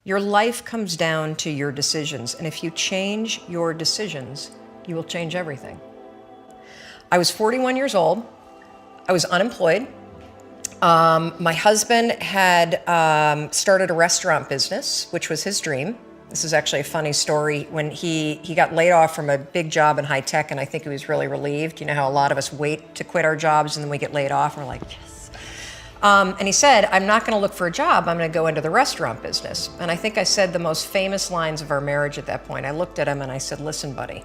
Your life comes down to your decisions, and if you change your decisions, you will change everything. I was 41 years old. I was unemployed. My husband had started a restaurant business, which was his dream. This is actually a funny story. When he got laid off from a big job in high tech, and I think he was really relieved. You know how a lot of us wait to quit our jobs and then we get laid off and we're like, yes. And he said, I'm not gonna look for a job, I'm gonna go into the restaurant business. And I think I said the most famous lines of our marriage at that point. I looked at him and I said, listen, buddy,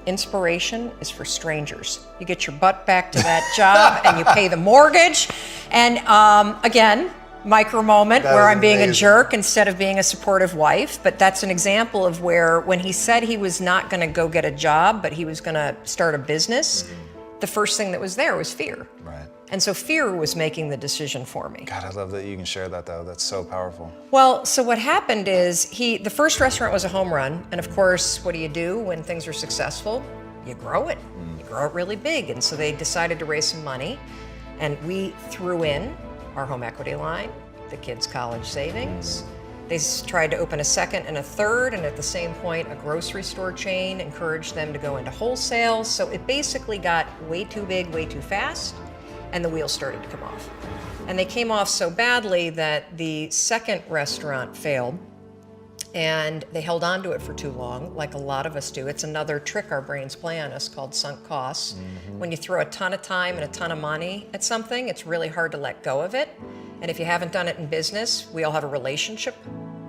inspiration is for strangers. You get your butt back to that job and you pay the mortgage. And again, micro moment where I'm being a jerk instead of being a supportive wife. But that's an example of where when he said he was not going to go get a job, but he was going to start a business, the first thing that was there was fear. Right. And so fear was making the decision for me. God, I love that you can share that though. That's so powerful. Well, so what happened is the first restaurant was a home run. And of course, what do you do when things are successful? You grow it. You grow it really big. And so they decided to raise some money. And we threw in our home equity line, the kids' college savings. They tried to open a second and a third, and at the same point, a grocery store chain encouraged them to go into wholesale. So it basically got way too big, way too fast, and the wheels started to come off. And they came off so badly that the second restaurant failed, and they held on to it for too long, like a lot of us do. It's another trick our brains play on us called sunk costs. When you throw a ton of time and a ton of money at something, it's really hard to let go of it. And if you haven't done it in business, we all have a relationship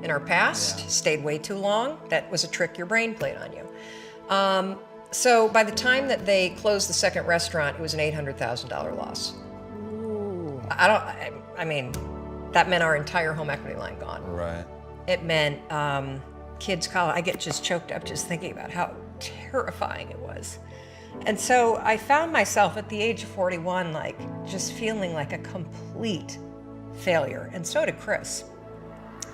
in our past, stayed way too long. That was a trick your brain played on you. So by the time that they closed the second restaurant, it was an $800,000 loss. Ooh. I mean, that meant our entire home equity line gone. Right. It meant kids' college. I get just choked up just thinking about how terrifying it was. And so I found myself at the age of 41, like just feeling like a complete failure. And so did Chris.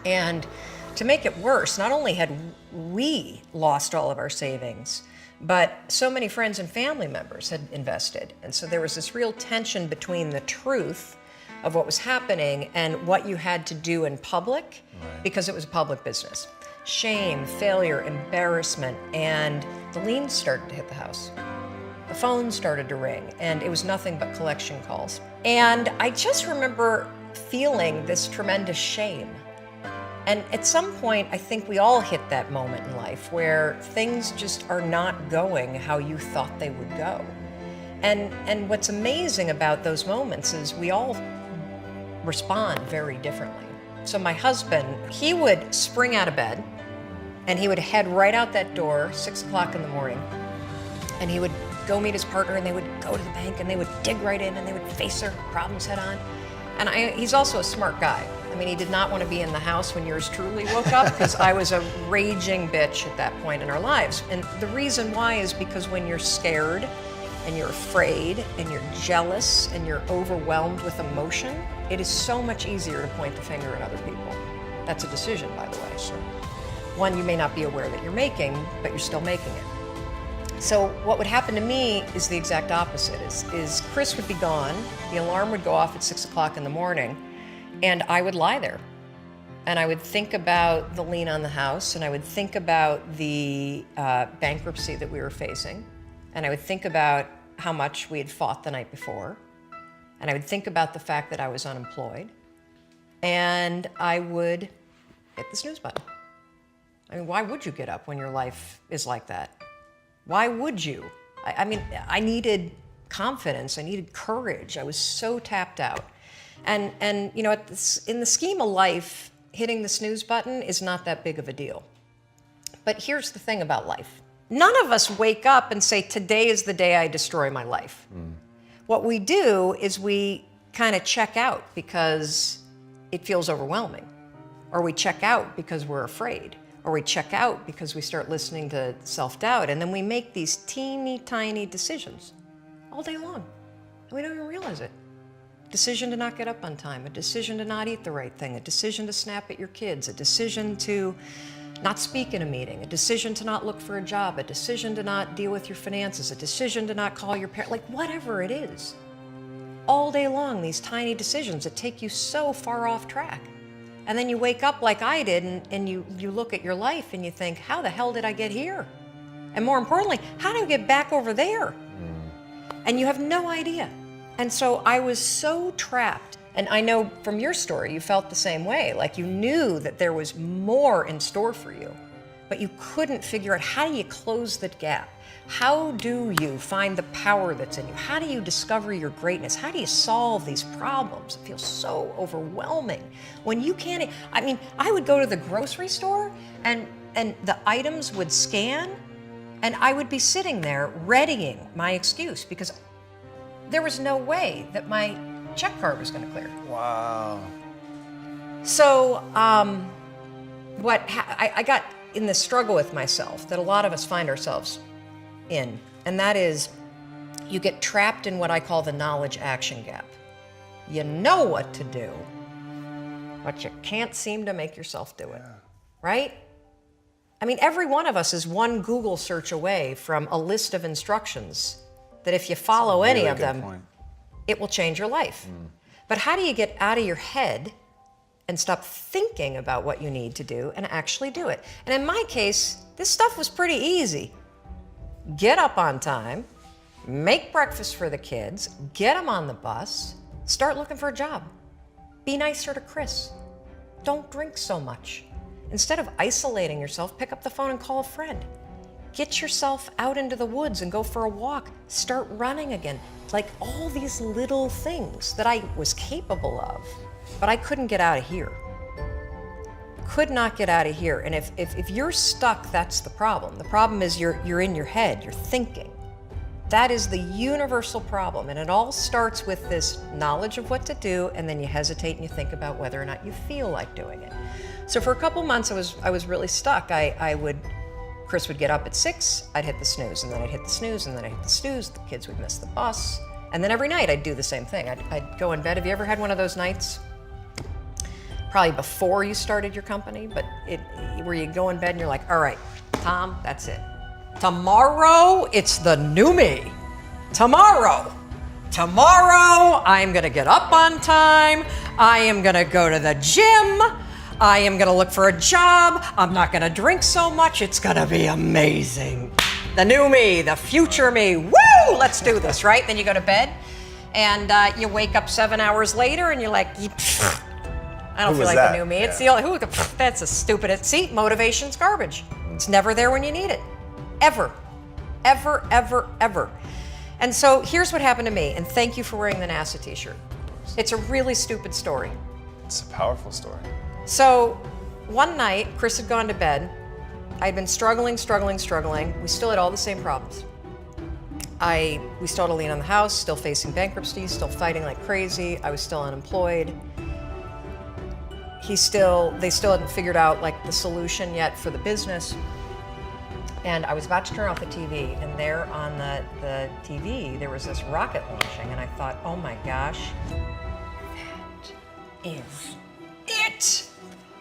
And to make it worse, not only had we lost all of our savings, but so many friends and family members had invested. And so there was this real tension between the truth of what was happening and what you had to do in public, because it was a public business. Shame, failure, embarrassment, and the liens started to hit the house. The phone started to ring, and it was nothing but collection calls. And I just remember feeling this tremendous shame. And at some point, I think we all hit that moment in life where things just are not going how you thought they would go. And what's amazing about those moments is we all respond very differently. So my husband, he would spring out of bed and he would head right out that door, 6 o'clock in the morning, and he would go meet his partner and they would go to the bank and they would dig right in and they would face their problems head on. And he's also a smart guy. I mean, he did not want to be in the house when yours truly woke up because I was a raging bitch at that point in our lives. And the reason why is because when you're scared and you're afraid and you're jealous and you're overwhelmed with emotion, it is so much easier to point the finger at other people. That's a decision, by the way. So one you may not be aware that you're making, but you're still making it. So what would happen to me is the exact opposite, is Chris would be gone, the alarm would go off at 6 o'clock in the morning, and I would lie there. And I would think about the lien on the house, and I would think about the bankruptcy that we were facing, and I would think about how much we had fought the night before, and I would think about the fact that I was unemployed, and I would hit the snooze button. I mean, why would you get up when your life is like that? Why would you? I mean, I needed confidence, I needed courage. I was so tapped out. And you know, in the scheme of life, hitting the snooze button is not that big of a deal. But here's the thing about life. None of us wake up and say, today is the day I destroy my life. What we do is we kind of check out because it feels overwhelming. Or we check out because we're afraid. Or we check out because we start listening to self-doubt, and then we make these teeny tiny decisions all day long. And we don't even realize it. Decision to not get up on time, a decision to not eat the right thing, a decision to snap at your kids, a decision to not speak in a meeting, a decision to not look for a job, a decision to not deal with your finances, a decision to not call your parents, like whatever it is. All day long, these tiny decisions that take you so far off track. And then you wake up like I did and you look at your life and you think, how the hell did I get here? And more importantly, how do I get back over there? And you have no idea. And so I was so trapped. And I know from your story, you felt the same way. Like you knew that there was more in store for you, but you couldn't figure out how do you close that gap? How do you find the power that's in you? How do you discover your greatness? How do you solve these problems? It feels so overwhelming when you can't. I mean, I would go to the grocery store and the items would scan and I would be sitting there readying my excuse because there was no way that my check card was going to clear. Wow. So I got in this struggle with myself that a lot of us find ourselves in, and that is you get trapped in what I call the knowledge action gap. You know what to do, but you can't seem to make yourself do it, right? I mean, every one of us is one Google search away from a list of instructions that if you follow any of them, it will change your life. But how do you get out of your head and stop thinking about what you need to do and actually do it? And in my case, this stuff was pretty easy. Get up on time, make breakfast for the kids, get them on the bus, start looking for a job. Be nicer to Chris. Don't drink so much. Instead of isolating yourself, pick up the phone and call a friend. Get yourself out into the woods and go for a walk. Start running again. Like all these little things that I was capable of, but I couldn't get out of here. Could not get out of here. And if you're stuck, that's the problem. The problem is you're in your head, you're thinking. That is the universal problem. And it all starts with this knowledge of what to do, and then you hesitate and you think about whether or not you feel like doing it. So for a couple months, I was really stuck. Chris would get up at 6, I'd hit the snooze, and then I'd hit the snooze, and then I'd hit the snooze, the kids would miss the bus. And then every night I'd do the same thing. I'd go in bed. Have you ever had one of those nights? Probably before you started your company, but where you go in bed and you're like, all right, Tom, that's it. Tomorrow, it's the new me. Tomorrow, I'm gonna get up on time. I am gonna go to the gym. I am gonna look for a job. I'm not gonna drink so much. It's gonna be amazing. The new me, the future me. Woo! Let's do this, right? Then you go to bed and you wake up 7 hours later and you're like, I don't feel like the new me. It's the only, that's a stupid, see, motivation's garbage. It's never there when you need it. Ever. And so here's what happened to me, and thank you for wearing the NASA t-shirt. It's a really stupid story. It's a powerful story. So one night, Chris had gone to bed. I'd been struggling. We still had all the same problems. We still had a lien on the house, still facing bankruptcy, still fighting like crazy. I was still unemployed. They still hadn't figured out like the solution yet for the business. And I was about to turn off the TV, and there on the TV, there was this rocket launching, and I thought, oh my gosh, that is it.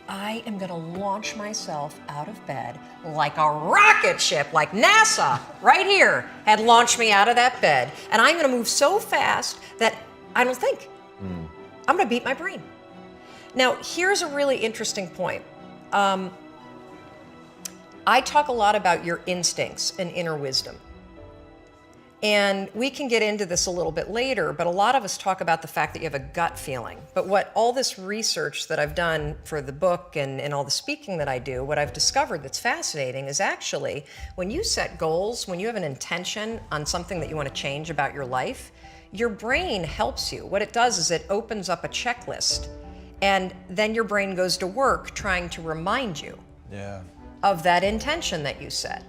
I am gonna launch myself out of bed like a rocket ship, like NASA, right here, had launched me out of that bed. And I'm gonna move so fast that I don't think. I'm gonna beat my brain. Now, here's a really interesting point. I talk a lot about your instincts and inner wisdom. And we can get into this a little bit later, but a lot of us talk about the fact that you have a gut feeling. But what all this research that I've done for the book and all the speaking that I do, what I've discovered that's fascinating is actually when you set goals, when you have an intention on something that you want to change about your life, your brain helps you. What it does is it opens up a checklist, and then your brain goes to work trying to remind you of that intention that you set.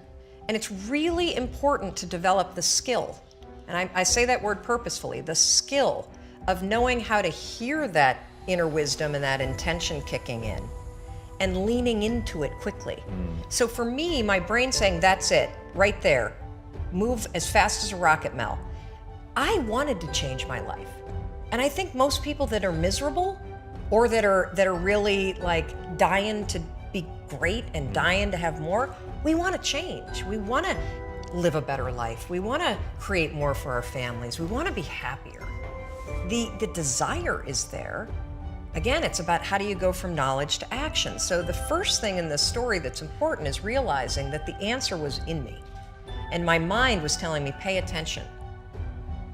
And it's really important to develop the skill, and I say that word purposefully, the skill of knowing how to hear that inner wisdom and that intention kicking in and leaning into it quickly. So for me, my brain saying, that's it, right there, move as fast as a rocket, Mel. I wanted to change my life. And I think most people that are miserable or that are really like dying to be great and dying to have more, we want to change. We want to live a better life. We want to create more for our families. We want to be happier. The desire is there, Again, it's about how do you go from knowledge to action. So the first thing in this story that's important is realizing that the answer was in me. And my mind was telling me, pay attention.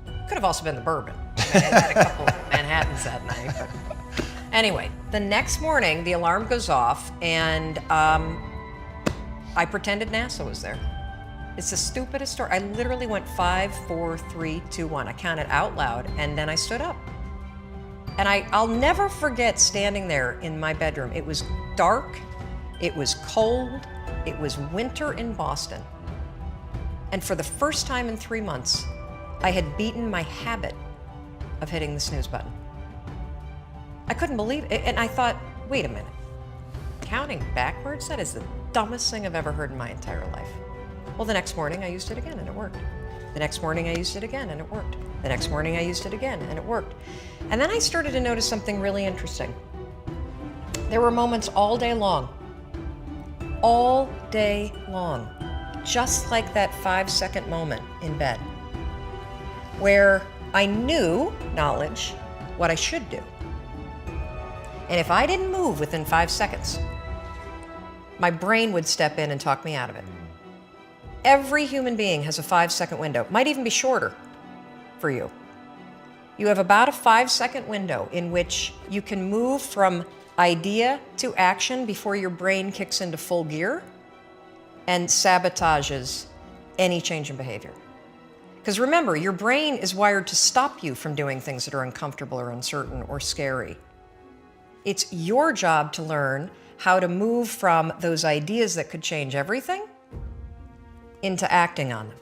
Could have also been the bourbon. I had a couple of Manhattans that night. But anyway, the next morning, the alarm goes off, and I pretended NASA was there. It's the stupidest story. I literally went 5, 4, 3, 2, 1. I counted out loud, and then I stood up. And I'll never forget standing there in my bedroom. It was dark, it was cold, it was winter in Boston. And for the first time in 3 months, I had beaten my habit of hitting the snooze button. I couldn't believe it, and I thought, wait a minute. Counting backwards? That is the dumbest thing I've ever heard in my entire life. Well, the next morning I used it again and it worked. The next morning I used it again and it worked. The next morning I used it again and it worked. And then I started to notice something really interesting. There were moments all day long, just like that 5-second moment in bed, where I knew, knowledge, what I should do. And if I didn't move within 5 seconds, my brain would step in and talk me out of it. Every human being has a 5-second window, might even be shorter for you. You have about a 5-second window in which you can move from idea to action before your brain kicks into full gear and sabotages any change in behavior. Because remember, your brain is wired to stop you from doing things that are uncomfortable or uncertain or scary. It's your job to learn how to move from those ideas that could change everything into acting on them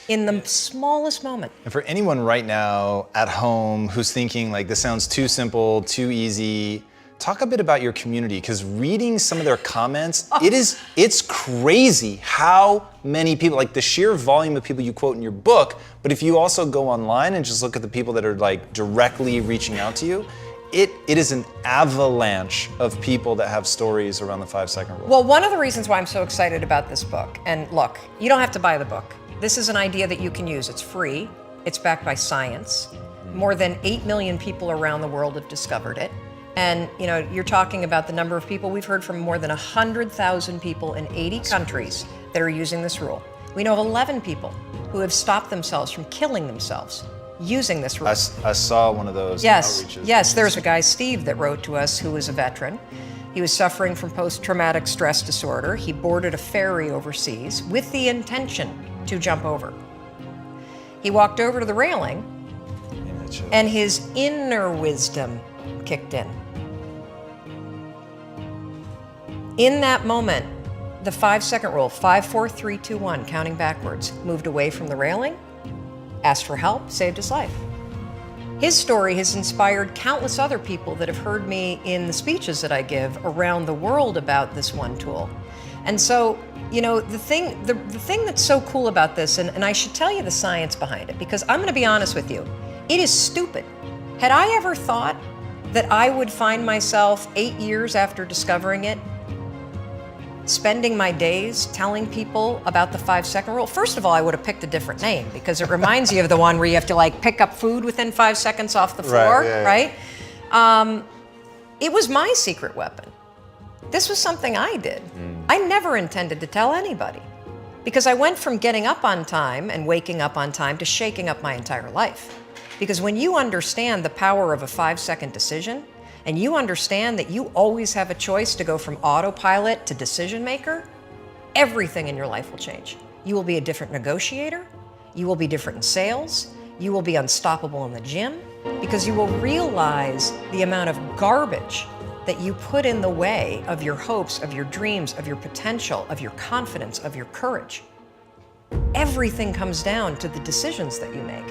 in the smallest moment. And for anyone right now at home who's thinking like, this sounds too simple, too easy, talk a bit about your community, because reading some of their comments, it's crazy how many people, like the sheer volume of people you quote in your book, but if you also go online and just look at the people that are like directly reaching out to you, it is an avalanche of people that have stories around the 5-second rule. Well, one of the reasons why I'm so excited about this book, and look, you don't have to buy the book. This is an idea that you can use. It's free. It's backed by science. More than 8 million people around the world have discovered it. And you know, you're talking about the number of people. We've heard from more than 100,000 people in 80 countries that are using this rule. We know of 11 people who have stopped themselves from killing themselves using this rule. I saw one of those outreaches. Yes, there's a guy, Steve, that wrote to us who was a veteran. He was suffering from post-traumatic stress disorder. He boarded a ferry overseas with the intention to jump over. He walked over to the railing and his inner wisdom kicked in. In that moment, the 5-second rule, 5, 4, 3, 2, 1, counting backwards, moved away from the railing, asked for help, saved his life. His story has inspired countless other people that have heard me in the speeches that I give around the world about this one tool. And so, you know, the thing that's so cool about this, and I should tell you the science behind it, because I'm going to be honest with you, it is stupid. Had I ever thought that I would find myself 8 years after discovering it, spending my days telling people about the 5-second rule? First of all, I would have picked a different name, because it reminds you of the one where you have to like pick up food within 5 seconds off the floor, right? It was my secret weapon. This was something I did. I never intended to tell anybody, because I went from getting up on time and waking up on time to shaking up my entire life. Because when you understand the power of a 5-second decision, and you understand that you always have a choice to go from autopilot to decision maker, everything in your life will change. You will be a different negotiator, you will be different in sales, you will be unstoppable in the gym, because you will realize the amount of garbage that you put in the way of your hopes, of your dreams, of your potential, of your confidence, of your courage. Everything comes down to the decisions that you make.